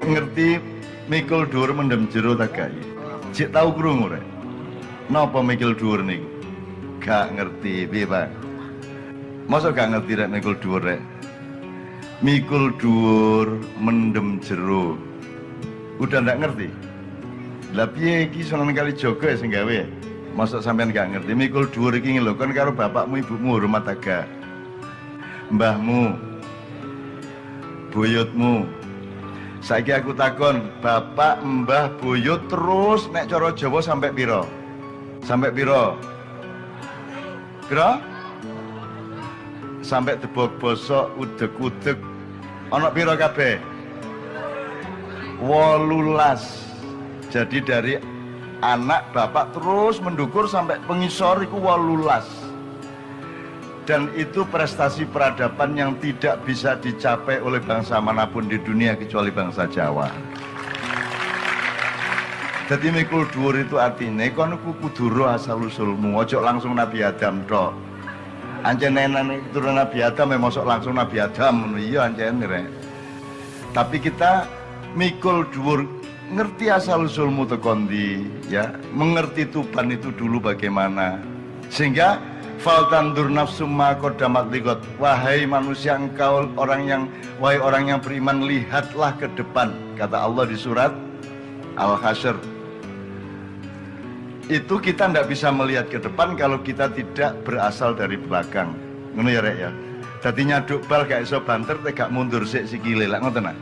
ngerti mikul dhuwur mendem jero ta gak? Cek tau krungu rek. Napa mikul dhuwur niku? Gak ngerti piye, Pak? Masa gak ngerti rek mikul dhuwur rek? Mikul dhuwur mendem jero. Udah ndak ngerti? Lah piye iki Sunan Kalijaga sing gawe? Masa sampean gak ngerti mikul dhuwur iki lho kon karo bapakmu ibumu rumah tangga. Mbahmu, buyutmu. Saiki aku takon, bapak, mbah, buyut terus nek cara Jawa sampai piro? Sampai piro? Piro? Sampai debok bosok, udeg-udeg. Ana piro kabeh? 18. Jadi dari anak bapak terus mendukur sampai pengisor iku 18. Dan itu prestasi peradaban yang tidak bisa dicapai oleh bangsa manapun di dunia kecuali bangsa Jawa. Jadi mikul dhuwur itu artinya kon kudu ro asal usulmu, ojo langsung Nabi Adam tok. Ancen nenek turun Nabi Adam mosok langsung Nabi Adam ngono iya ancen rek. Tapi kita mikul dhuwur ngerti asal usulmu tekan ndi ya, mengerti Tuban itu dulu bagaimana. Sehingga fal tandur nafsum ma qaddamat liqat. Wahai manusia engkau wahai orang yang beriman, lihatlah ke depan, kata Allah di surat Al-Hasyr. Itu kita tidak bisa melihat ke depan kalau kita tidak berasal dari belakang. Ngono ya rek ya. Dadi nyaduk bal gak iso banter gak mundur sik sikile lak ngoten nah.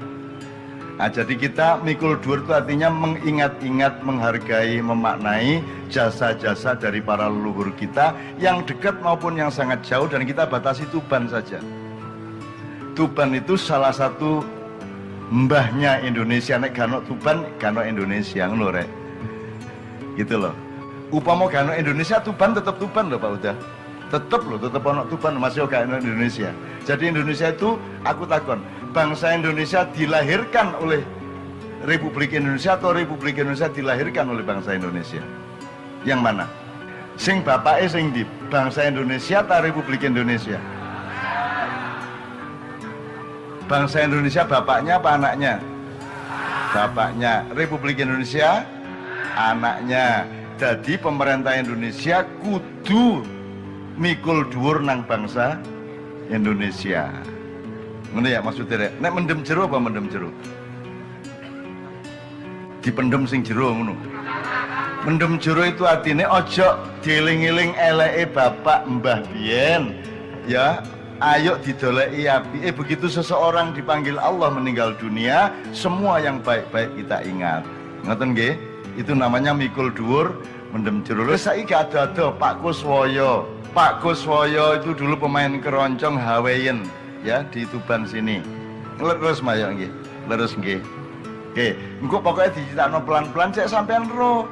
Nah, jadi kita mikul dhuwur itu artinya mengingat-ingat, menghargai, memaknai jasa-jasa dari para leluhur kita yang dekat maupun yang sangat jauh, dan kita batasi Tuban saja. Tuban itu salah satu mbahnya Indonesia, nek gano Tuban, gano Indonesia, ngono rek. Gitu loh. Upama gano Indonesia, Tuban tetap Tuban loh Pak Uda. Tetap loh, tetap ono Tuban masih gano Indonesia. Jadi Indonesia itu aku takon, bangsa Indonesia dilahirkan oleh Republik Indonesia atau Republik Indonesia dilahirkan oleh bangsa Indonesia? Yang mana? Sing bapake sing di bangsa Indonesia atau Republik Indonesia? Bangsa Indonesia bapaknya apa anaknya? Bapaknya. Republik Indonesia anaknya. Jadi pemerintah Indonesia kudu mikul dhuwur nang bangsa Indonesia. Ngono ya maksudnya rek. Nek mendem jero apa mendem jero? Dipendem sing jero ngono. Mendem jero itu artinya ojo dieling-eling eleke bapak mbah biyen. Ya, ayo didoleki api. Begitu seseorang dipanggil Allah meninggal dunia, semua yang baik-baik kita ingat. Ngoten nggih? Itu namanya mikul dhuwur mendem jero. Lha saiki ada Pak Kuswoyo. Pak Kuswoyo itu dulu pemain keroncong Hawaiian ya di Tuban sini. Leres mayo nggih. Leres nggih. Oke, engko pokoknya dicitakno pelan-pelan cek sampean ro.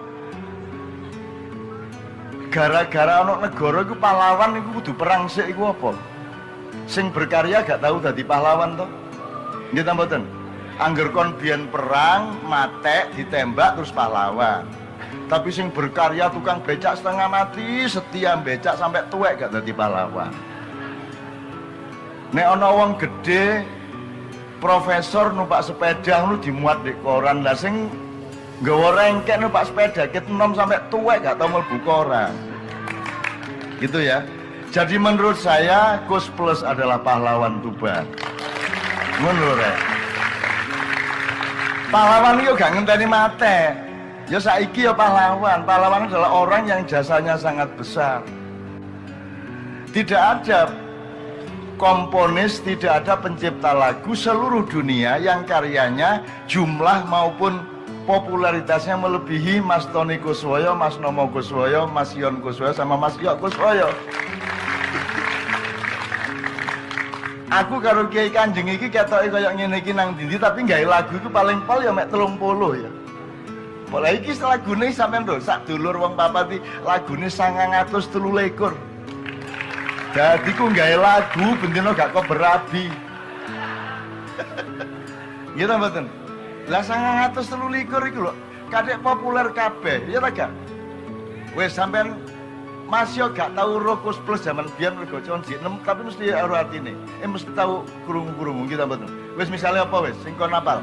Gara-gara ana negara iku pahlawan iku kudu perang sik iku apa? Sing berkarya gak tahu dadi pahlawan to? Nggih ta mboten? Angger kon biyen perang, matek, ditembak terus pahlawan. Tapi sing berkarya tukang becak setengah mati, setia becak sampai tuwek gak dadi pahlawan. Nek ana wong gede profesor numpak sepeda ngono dimuat di koran, lah sing nggawa rengkek numpak sepeda ket enom sampai tuwek gak tau mlebu koran. Gitu ya. Jadi menurut saya Kus Plus adalah pahlawan Tuban. Menurut saya. Pahlawan itu gak ngenteni mate. Ya saiki ya pahlawan. Pahlawan adalah orang yang jasanya sangat besar. Tidak ada komponis, tidak ada pencipta lagu seluruh dunia yang karyanya jumlah maupun popularitasnya melebihi Mas Tony Kuswoyo, Mas Nomo Kuswoyo, Mas Yon Kuswoyo sama Mas Yok Kuswoyo. Aku karo Kiai Kanjeng iki ketoke kaya ngene iki nang ndi tapi gawe lagu iku paling pol ya mek 30 ya. Pola iki lagune sampean lho, sak dulur wong papat iki lagune 923. Dadi ku gawe lagu bendino gak kok berabi. Nggih ta mboten? Lah 923 iku lho, kadek populer kabeh, ya ta gak? Wis sampean masih gak tahu Kus Plus zaman biyen mergo conci 6 tapi mesti ora artine. Mesti tahu krungu-krungu kita mboten. Wis misale apa wis sing kon apal?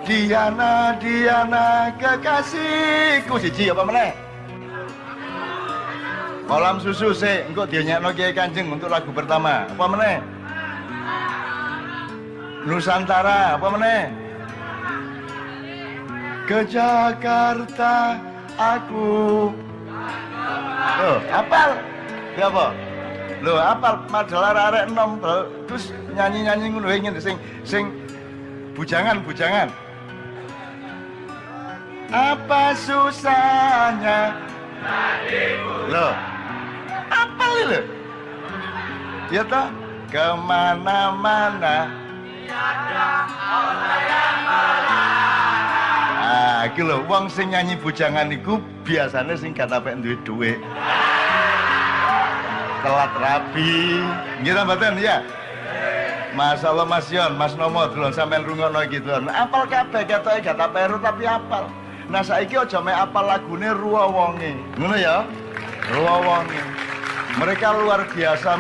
Diana, Diana kekasihku. Siji apa meneh? Kolam susu sih, engko dinyekno Kiai Kanjeng untuk lagu pertama. Apa meneh? Nusantara, apa meneh? Ke Jakarta aku. Loh, apal? Ya apa? Loh, apal madalah arek enom terus nyanyi-nyanyi ngono ingin sing bujangan. Apa susahnya? Loh, apal lho? Ya toh, kemana-mana. Ah, iki lho, wong sing nyanyi bujangan iku biasanya sing gak tapek duwe dhuwit. Telat rabi. Nggih ta mboten ya? Masyaallah Mas Yon, Mas Nomo delon sampean rungokno iki delon. Apal kabeh ketoke gak tak peru tapi apal. Nah saiki aja mek apal lagune Ruwa Wonge. Ngono ya? Ruwa Wonge. Mereka luar biasa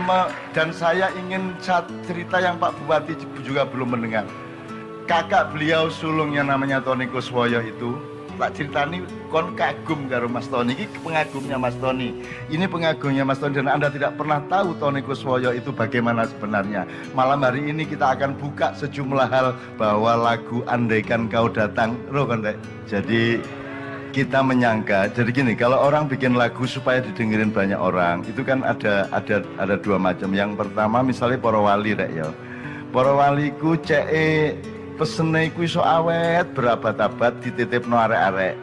dan saya ingin cerita yang Pak Bupati juga belum mendengar. Kakak beliau sulungnya namanya Tony Kuswoyo itu tak ceritani kon kagum karo Mas Tony. Ini pengagumnya Mas Tony. Ini pengagumnya Mas Tony dan Anda tidak pernah tahu Tony Kuswoyo itu bagaimana sebenarnya. Malam hari ini kita akan buka sejumlah hal bahwa lagu Andaikan Kau Datang. Roh Kondek. Jadi kita menyangka, jadi gini, kalau orang bikin lagu supaya didengerin banyak orang, itu kan ada dua macam. Yang pertama misalnya para wali rek ya. Para wali ku pesene iku iso awet berabad-abad dititipno arek-arek.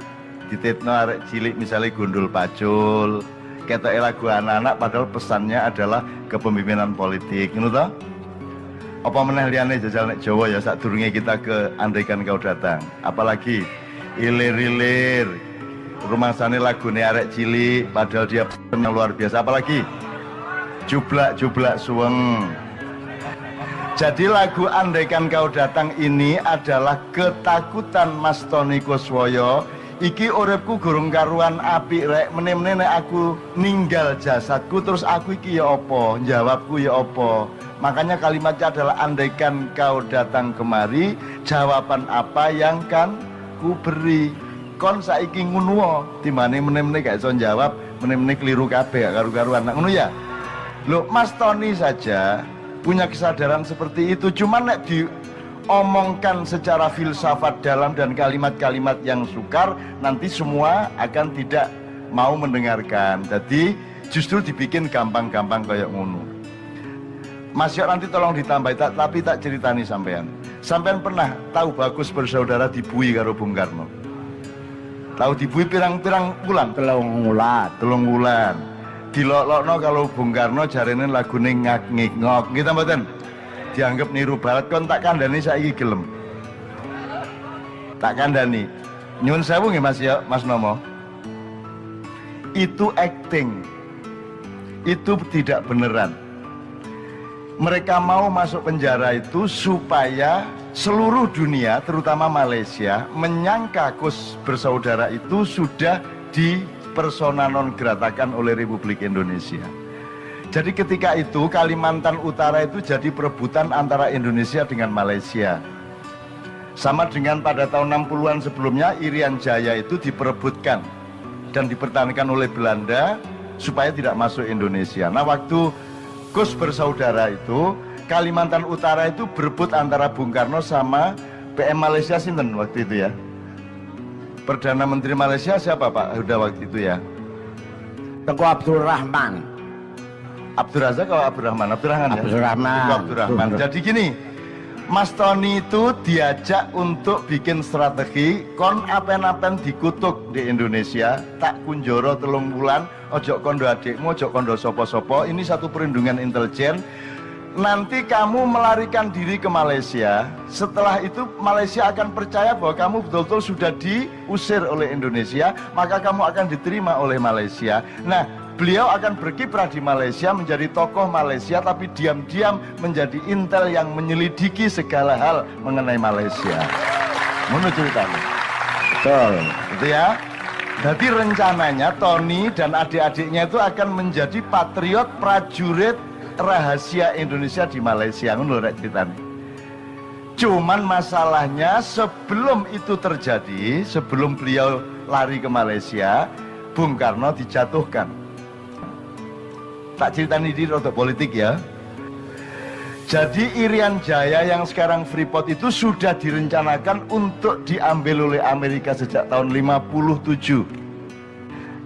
Dititipno arek cilik misalnya gundul pacul. Ketoke lagu anak-anak padahal pesannya adalah kepemimpinan politik, ngono toh? Apa meneh liyane jajal nek Jawa ya sadurunge kita ke Andaikan Kau Datang. Apalagi ilir-ilir. Rumangsane lagune arek cilik padahal dia pesan yang luar biasa. Apalagi jublak-jublak suweng. Jadi lagu Andaikan Kau Datang ini adalah ketakutan Mas Tony Kuswoyo. Iki uripku gurung karuan apik rek, meneh-meneh nek aku ninggal jasadku terus aku iki ya apa? Jawabku ya apa? Makanya kalimatnya adalah andaikan kau datang kemari, jawaban apa yang kan ku beri. Kon saiki ngono timbane meneh-meneh gak iso jawab, meneh-meneh keliru kabeh gak karu-karuan. Nah, ngono ya. Loh, Mas Tony saja punya kesadaran seperti itu, cuman nek diomongkan secara filsafat dalam dan kalimat-kalimat yang sukar, nanti semua akan tidak mau mendengarkan. Jadi justru dibikin gampang-gampang kayak ngono. Mas Yok nanti tolong ditambah, tapi tak ceritani sampean. Sampean pernah tahu Bagus Bersaudara dibui karo Bung Karno? Tahu dibui pirang-pirang bulan? Telung bulan. Dilok-lokno kalau Bung Karno jarene lagune ngak-ngik-ngok gitu mboten, dianggap niru barat. Kon tak kandhani saiki gelem, tak kandhani nyuwun sewu nggih Mas ya, Mas Nomo, itu acting, itu tidak beneran. Mereka mau masuk penjara itu supaya seluruh dunia terutama Malaysia menyangka Bagus Bersaudara itu sudah di persona non gratakan oleh Republik Indonesia. Jadi ketika itu Kalimantan Utara itu jadi perebutan antara Indonesia dengan Malaysia. Sama dengan pada tahun 60-an sebelumnya Irian Jaya itu diperebutkan dan dipertahankan oleh Belanda supaya tidak masuk Indonesia. Nah, waktu Bagus Bersaudara itu Kalimantan Utara itu berebut antara Bung Karno sama PM Malaysia sinten waktu itu ya. Perdana Menteri Malaysia siapa Pak Huda waktu itu ya? Tengku Abdurrahman. Abdurrazak atau Abdurrahman? Abdurrahman ya? Abdurrahman. Abdurrahman. Jadi gini, Mas Tony itu diajak untuk bikin strategi kon apen-apen dikutuk di Indonesia, tak kunjoro 3 bulan, ojo kondo adikmu, ojo kondo sopo-sopo, ini satu perlindungan intelijen. Nanti kamu melarikan diri ke Malaysia. Setelah itu Malaysia akan percaya bahwa kamu betul-betul sudah diusir oleh Indonesia, maka kamu akan diterima oleh Malaysia. Nah, beliau akan berkiprah di Malaysia menjadi tokoh Malaysia, tapi diam-diam menjadi intel yang menyelidiki segala hal mengenai Malaysia. Menurut ceritanya. Betul. Gitu ya. Jadi rencananya Tony dan adik-adiknya itu akan menjadi patriot prajurit rahasia Indonesia di Malaysia, ngono rek ceritane. Cuman masalahnya sebelum itu terjadi, sebelum beliau lari ke Malaysia, Bung Karno dijatuhkan. Tak ceritain ini untuk politik ya. Jadi Irian Jaya yang sekarang Freeport itu sudah direncanakan untuk diambil oleh Amerika sejak tahun 57.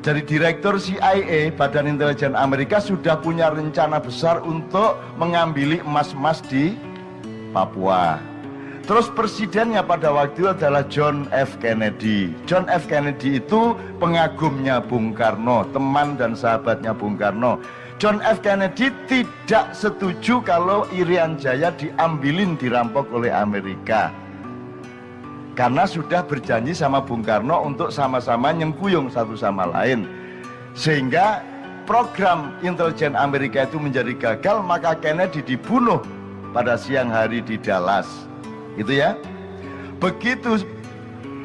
Jadi Direktur CIA, Badan Intelijen Amerika, sudah punya rencana besar untuk mengambil emas-emas di Papua. Terus presidennya pada waktu itu adalah John F. Kennedy. John F. Kennedy itu pengagumnya Bung Karno, teman dan sahabatnya Bung Karno. John F. Kennedy tidak setuju kalau Irian Jaya diambilin, dirampok oleh Amerika. Karena sudah berjanji sama Bung Karno untuk sama-sama nyengkuyung satu sama lain. Sehingga program intelijen Amerika itu menjadi gagal, maka Kennedy dibunuh pada siang hari di Dallas. Gitu ya. Begitu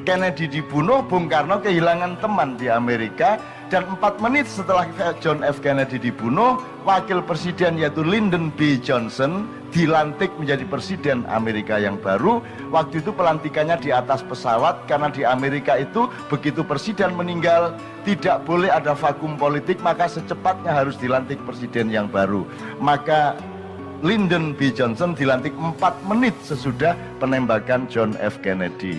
Kennedy dibunuh, Bung Karno kehilangan teman di Amerika. Dan 4 menit setelah John F. Kennedy dibunuh, wakil presiden yaitu Lyndon B. Johnson dilantik menjadi presiden Amerika yang baru. Waktu itu pelantikannya di atas pesawat, karena di Amerika itu begitu presiden meninggal tidak boleh ada vakum politik, maka secepatnya harus dilantik presiden yang baru. Maka Lyndon B. Johnson dilantik 4 menit sesudah penembakan John F. Kennedy.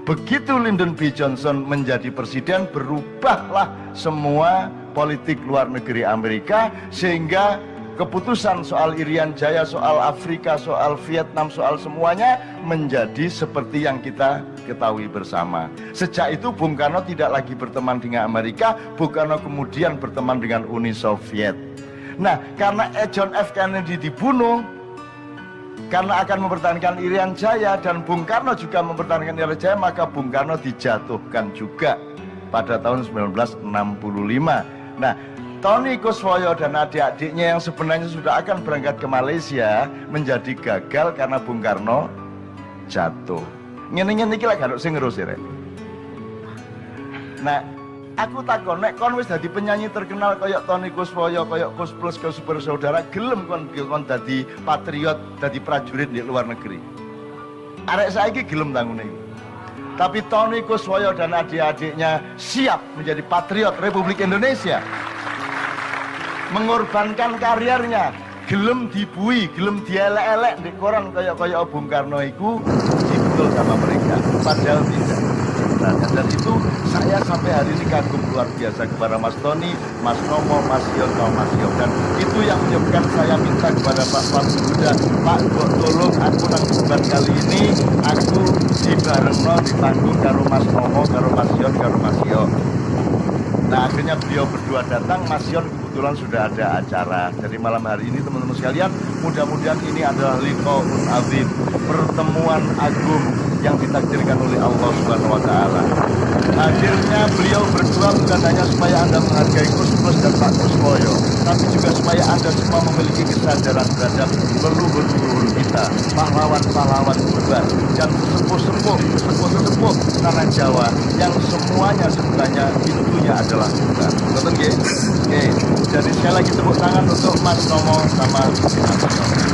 Begitu Lyndon B. Johnson menjadi presiden, berubahlah semua politik luar negeri Amerika, sehingga keputusan soal Irian Jaya, soal Afrika, soal Vietnam, soal semuanya menjadi seperti yang kita ketahui bersama. Sejak itu Bung Karno tidak lagi berteman dengan Amerika, Bung Karno kemudian berteman dengan Uni Soviet. Nah, karena John F. Kennedy dibunuh, karena akan mempertahankan Irian Jaya, dan Bung Karno juga mempertahankan Irian Jaya, maka Bung Karno dijatuhkan juga pada tahun 1965. Nah, Tony Kuswoyo dan adik-adiknya yang sebenarnya sudah akan berangkat ke Malaysia menjadi gagal karena Bung Karno jatuh. Ngene-ngene iki lek gak sing ngerus ya, Rek. Nah, aku takon, nek kon wis dadi penyanyi terkenal kayak Tony Kuswoyo, kayak Kus Plus, Kus Super Saudara, gelem kon dadi patriot, dadi prajurit di luar negeri. Arek saiki gelem tangune iku. Tapi Tony Kuswoyo dan adik-adiknya siap menjadi patriot Republik Indonesia. Mengorbankan karirnya, gelem dibui, gelem dielek-elek di koran kayak Bung Karno iku betul sama mereka. Padahal tidak. Dan itu saya sampai hari ini kagum luar biasa kepada Mas Tony, Mas Nomo, Mas Yono, Mas Yom. Dan itu yang menyebabkan saya minta kepada Pak Buddha, Pak tolong aku nang debat kali ini, aku dibarengno di panggung karo Mas Nomo, karo Mas Yon, karo Mas Yom. Nah akhirnya beliau berdua datang, Mas Yon kebetulan sudah ada acara. Jadi malam hari ini teman-teman sekalian, mudah-mudahan ini adalah liqaun azim, pertemuan agung yang ditakdirkan oleh Allah Subhanahu wa Ta'ala. Hadirnya beliau berdua bukan hanya supaya Anda menghargai Kus Plus dan Pak Kuswoyo, tapi juga supaya Anda semua memiliki kesadaran terhadap leluhur-leluhur kita, pahlawan-pahlawan urban dan sesepuh tanah Jawa yang semuanya sebenarnya pintunya adalah Tuhan. Betul nggih? Oke. Jadi sekali lagi tepuk tangan untuk Mas Nomo sama Mas Nomo.